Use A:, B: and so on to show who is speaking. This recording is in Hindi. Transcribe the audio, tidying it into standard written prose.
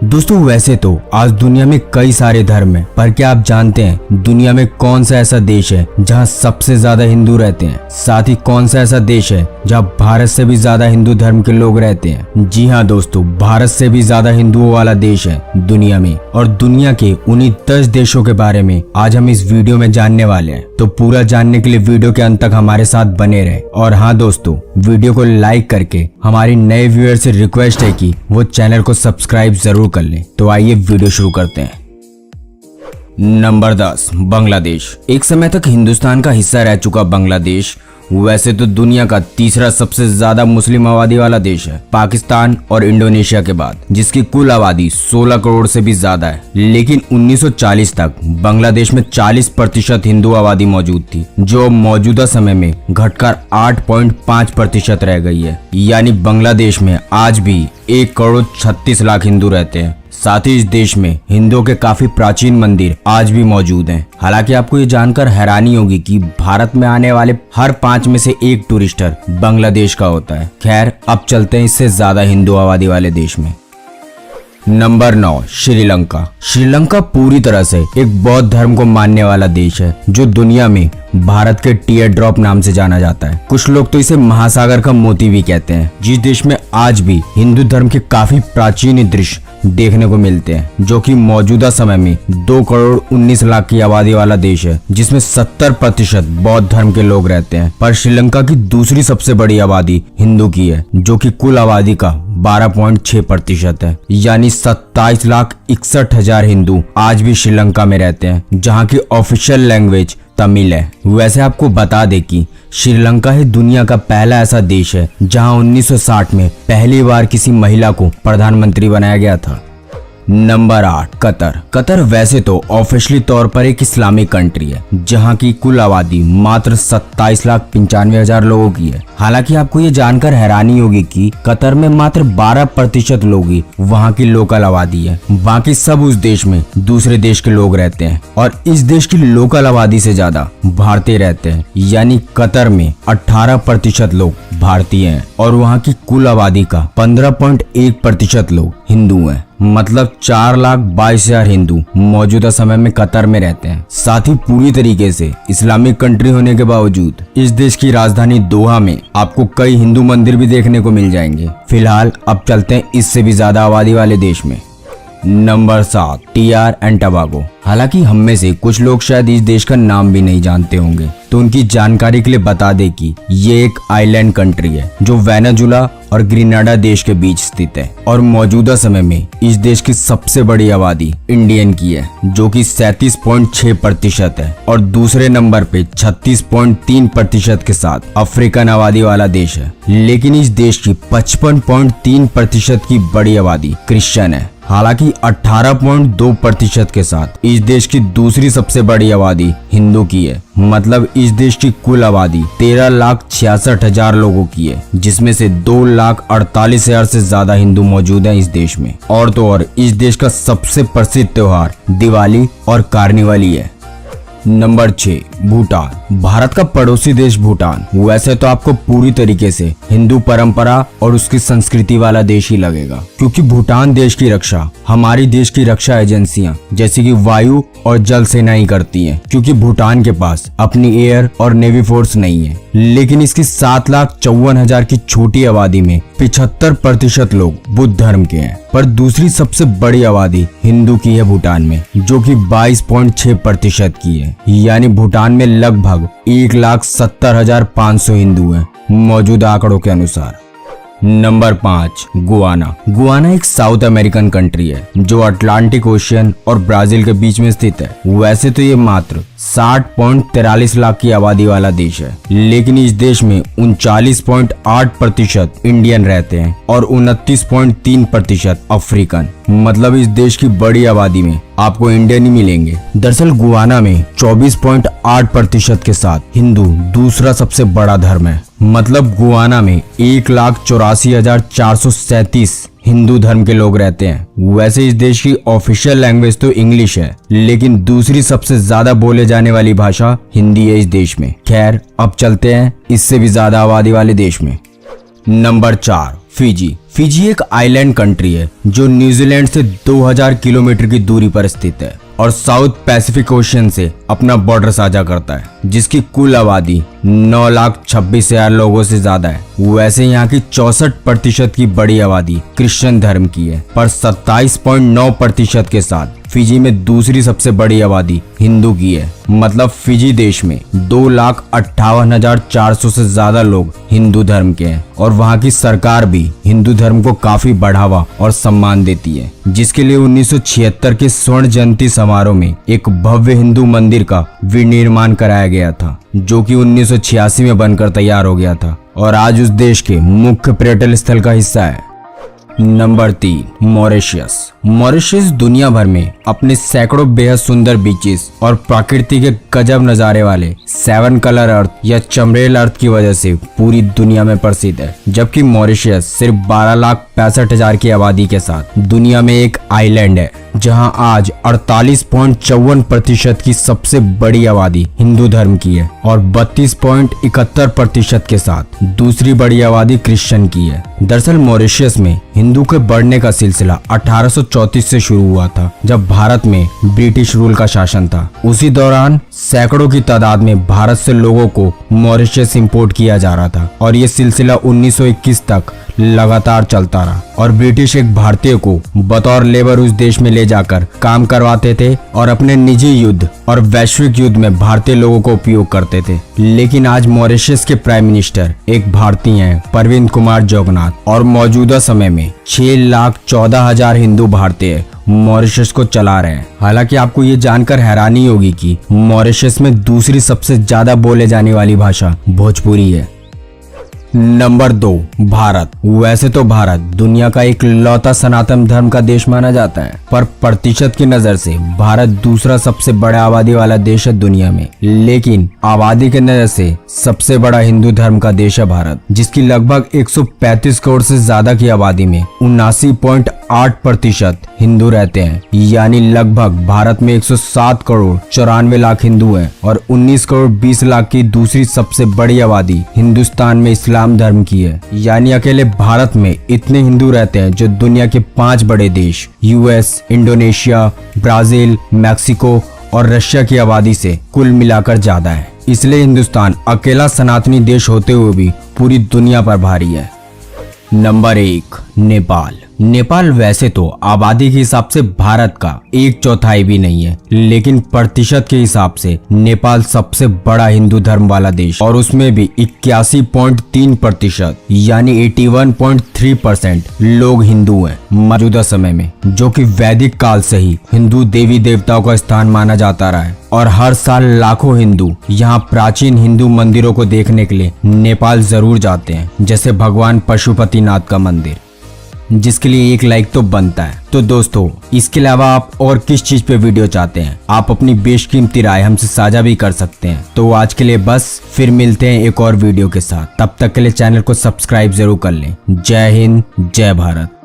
A: दोस्तों वैसे तो आज दुनिया में कई सारे धर्म हैं, पर क्या आप जानते हैं दुनिया में कौन सा ऐसा देश है जहां सबसे ज्यादा हिंदू रहते हैं? साथ ही कौन सा ऐसा देश है जहां भारत से भी ज्यादा हिंदू धर्म के लोग रहते हैं? जी हाँ दोस्तों, भारत से भी ज्यादा हिंदुओं वाला देश है दुनिया में। और दुनिया के उन्हीं 10 देशों के बारे में आज हम इस वीडियो में जानने वाले हैं। तो पूरा जानने के लिए वीडियो के अंत तक हमारे साथ बने रहे। और हाँ दोस्तों, वीडियो को लाइक करके हमारी नए व्यूअर से रिक्वेस्ट है कि वो चैनल को सब्सक्राइब जरूर कर लें। तो आइए वीडियो शुरू करते हैं। नंबर 10, बांग्लादेश। एक समय तक हिंदुस्तान का हिस्सा रह चुका बांग्लादेश वैसे तो दुनिया का तीसरा सबसे ज्यादा मुस्लिम आबादी वाला देश है, पाकिस्तान और इंडोनेशिया के बाद, जिसकी कुल आबादी 16 करोड़ से भी ज्यादा है। लेकिन 1940 तक बांग्लादेश में 40% हिंदू आबादी मौजूद थी, जो मौजूदा समय में घटकर 8.5% रह गई है। यानी बांग्लादेश में आज भी 1 करोड़ 36 लाख हिंदू रहते हैं। साथ ही इस देश में हिंदुओं के काफी प्राचीन मंदिर आज भी मौजूद हैं। हालांकि आपको ये जानकर हैरानी होगी कि भारत में आने वाले हर 5 में से 1 टूरिस्टर बांग्लादेश का होता है। खैर, अब चलते हैं इससे ज्यादा हिंदू आबादी वाले देश में। नंबर 9, श्रीलंका। श्रीलंका पूरी तरह से एक बौद्ध धर्म को मानने वाला देश है, जो दुनिया में भारत के टीयर ड्रॉप नाम से जाना जाता है। कुछ लोग तो इसे महासागर का मोती भी कहते हैं। जिस देश में आज भी हिंदू धर्म के काफी प्राचीन दृश्य देखने को मिलते हैं, जो कि मौजूदा समय में 2 करोड़ 19 लाख की आबादी वाला देश है, जिसमें 70% बौद्ध धर्म के लोग रहते हैं। पर श्रीलंका की दूसरी सबसे बड़ी आबादी हिंदू की है, जो कि कुल आबादी का 12.6% है। यानी 27,61,000 हिंदू आज भी श्रीलंका में रहते हैं, जहाँ की ऑफिशियल लैंग्वेज तमिल है। वैसे आपको बता दें कि श्रीलंका ही दुनिया का पहला ऐसा देश है जहां 1960 में पहली बार किसी महिला को प्रधानमंत्री बनाया गया था। Number 8, Qatar. कतर वैसे तो ऑफिशियली तौर पर एक इस्लामिक कंट्री है, जहां की कुल आबादी मात्र 27,95,000 लोगों की है। हालांकि आपको ये जानकर हैरानी होगी कि कतर में मात्र 12% लोग ही वहां की लोकल आबादी है। बाकी सब उस देश में दूसरे देश के लोग रहते हैं। और इस देश की लोकल आबादी से ज्यादा भारतीय रहते हैं। यानी कतर में 18% लोग भारतीय हैं और वहाँ की कुल आबादी का 15.1% लोग हिंदू हैं। मतलब 4,22,000 हिंदू मौजूदा समय में कतर में रहते हैं। साथ ही पूरी तरीके से इस्लामिक कंट्री होने के बावजूद इस देश की राजधानी दोहा में आपको कई हिंदू मंदिर भी देखने को मिल जाएंगे। फिलहाल अब चलते हैं इससे भी ज्यादा आबादी वाले देश में। Number 7, Trinidad and Tobago. हालांकि हम में से कुछ लोग शायद इस देश का नाम भी नहीं जानते होंगे, तो उनकी जानकारी के लिए बता दें कि ये एक आइलैंड कंट्री है, जो वेनेजुला और ग्रेनाडा देश के बीच स्थित है। और मौजूदा समय में इस देश की सबसे बड़ी आबादी इंडियन की है, जो कि 37.6% है। और दूसरे नंबर पे 36.3% के साथ अफ्रीकन आबादी वाला देश है। लेकिन इस देश की 55.3% की बड़ी आबादी क्रिश्चियन है। हालांकि 18.2% के साथ इस देश की दूसरी सबसे बड़ी आबादी हिंदू की है। मतलब इस देश की कुल आबादी 13,66,000 लोगों की है, जिसमें से 2,48,000 से ज्यादा हिंदू मौजूद हैं इस देश में। और तो और इस देश का सबसे प्रसिद्ध त्योहार दिवाली और कार्निवल ही है। नंबर 6, भूटान। भारत का पड़ोसी देश भूटान वैसे तो आपको पूरी तरीके से हिंदू परंपरा और उसकी संस्कृति वाला देश ही लगेगा, क्योंकि भूटान देश की रक्षा हमारी देश की रक्षा एजेंसियां जैसे कि वायु और जल सेना ही करती हैं, क्योंकि भूटान के पास अपनी एयर और नेवी फोर्स नहीं है। लेकिन इसकी 7,54,000 की छोटी आबादी में 75% लोग बुद्ध धर्म के हैं। पर दूसरी सबसे बड़ी आबादी हिंदू की है भूटान में, जो कि 22.6% की है। यानी भूटान में लगभग 1,70,500 हिंदू हैं मौजूदा आंकड़ों के अनुसार। Number 5, Guana. गुआना एक साउथ अमेरिकन कंट्री है, जो अटलांटिक ओशियन और ब्राजील के बीच में स्थित है। वैसे तो ये मात्र 60.43 लाख की आबादी वाला देश है, लेकिन इस देश में 39.8% इंडियन रहते हैं और 29.3% अफ्रीकन। मतलब इस देश की बड़ी आबादी में आपको इंडियन ही मिलेंगे। दरअसल गुआना में 24.8% के साथ हिंदू दूसरा सबसे बड़ा धर्म है। मतलब गुआना में 1,84,437 हिंदू धर्म के लोग रहते हैं। वैसे इस देश की ऑफिशियल लैंग्वेज तो इंग्लिश है, लेकिन दूसरी सबसे ज्यादा बोले जाने वाली भाषा हिंदी है इस देश में। खैर, अब चलते हैं इससे भी ज्यादा आबादी वाले देश में। नंबर 4, फिजी एक आइलैंड कंट्री है जो न्यूजीलैंड से 2000 किलोमीटर की दूरी पर स्थित है और साउथ पैसिफिक ओशियन से अपना बॉर्डर साझा करता है, जिसकी कुल आबादी 9,26,000 लोगों से ज्यादा है। वैसे यहाँ की 64% की बड़ी आबादी क्रिश्चियन धर्म की है, पर 27.9% के साथ फिजी में दूसरी सबसे बड़ी आबादी हिंदू की है। मतलब फिजी देश में 2,58,400 से ज्यादा लोग हिंदू धर्म के हैं और वहाँ की सरकार भी हिंदू धर्म को काफी बढ़ावा और सम्मान देती है, जिसके लिए 1976 के स्वर्ण जयंती समारोह में एक भव्य हिंदू मंदिर का विनिर्माण कराया गया था, जो कि 1986 में बनकर तैयार हो गया था और आज उस देश के मुख्य पर्यटन स्थल का हिस्सा है। Number 3, Mauritius. मॉरिशस दुनिया भर में अपने सैकड़ों बेहद सुंदर बीचेस और प्रकृति के गजब नजारे वाले 7 कलर अर्थ या चमरेल अर्थ की वजह से पूरी दुनिया में प्रसिद्ध है। जबकि मॉरिशस सिर्फ 12,65,000 की आबादी के साथ दुनिया में एक आइलैंड है, जहां आज 48.54% की सबसे बड़ी आबादी हिंदू धर्म की है और 32.71% के साथ दूसरी बड़ी आबादी क्रिश्चियन की है। दरअसल मॉरिशस में हिंदू के बढ़ने का सिलसिला 1834 से शुरू हुआ था, जब भारत में ब्रिटिश रूल का शासन था। उसी दौरान सैकड़ों की तादाद में भारत से लोगों को मॉरिशस इंपोर्ट किया जा रहा था और ये सिलसिला 1921 तक लगातार चलता रहा और ब्रिटिश एक भारतीय को बतौर लेबर उस देश में ले जाकर काम करवाते थे और अपने निजी युद्ध और वैश्विक युद्ध में भारतीय लोगों को उपयोग करते थे। लेकिन आज मॉरिशस के प्राइम मिनिस्टर एक भारतीय हैं, प्रविंद कुमार जुगनाथ, और मौजूदा समय में 6,14,000 हिंदू भारतीय मॉरिशस को चला रहे हैं। हालांकि आपको ये जानकर हैरानी होगी कि मॉरिशस में दूसरी सबसे ज्यादा बोले जाने वाली भाषा भोजपुरी है। नंबर 2, भारत। वैसे तो भारत दुनिया का एक लौता सनातन धर्म का देश माना जाता है, पर प्रतिशत की नजर से भारत दूसरा सबसे बड़ा आबादी वाला देश है दुनिया में। लेकिन आबादी की नजर से सबसे बड़ा हिंदू धर्म का देश है भारत, जिसकी लगभग 135 करोड़ से ज्यादा की आबादी में 79.8% हिंदू रहते हैं। यानी लगभग भारत में 107 करोड़ 94 लाख हिंदू हैं और 19 करोड़ 20 लाख की दूसरी सबसे बड़ी आबादी हिंदुस्तान में इस्लाम धर्म की है। यानी अकेले भारत में इतने हिंदू रहते हैं जो दुनिया के 5 बड़े देश यूएस, इंडोनेशिया, ब्राजील, मैक्सिको और रशिया की आबादी से कुल मिलाकर ज्यादा है। इसलिए हिंदुस्तान अकेला सनातनी देश होते हुए भी पूरी दुनिया पर भारी है। नंबर 1, नेपाल। नेपाल वैसे तो आबादी के हिसाब से भारत का 1/4 भी नहीं है, लेकिन प्रतिशत के हिसाब से नेपाल सबसे बड़ा हिंदू धर्म वाला देश और उसमें भी 81.3% यानी 81.3% लोग हिंदू हैं मौजूदा समय में, जो कि वैदिक काल से ही हिंदू देवी देवताओं का स्थान माना जाता रहा है। और हर साल लाखों हिंदू यहाँ प्राचीन हिंदू मंदिरों को देखने के लिए नेपाल जरूर जाते हैं, जैसे भगवान पशुपतिनाथ का मंदिर, जिसके लिए एक लाइक तो बनता है। तो दोस्तों, इसके अलावा आप और किस चीज पे वीडियो चाहते हैं, आप अपनी बेशकीमती राय हमसे साझा भी कर सकते हैं। तो आज के लिए बस, फिर मिलते हैं एक और वीडियो के साथ। तब तक के लिए चैनल को सब्सक्राइब जरूर कर लें। जय हिंद, जय भारत।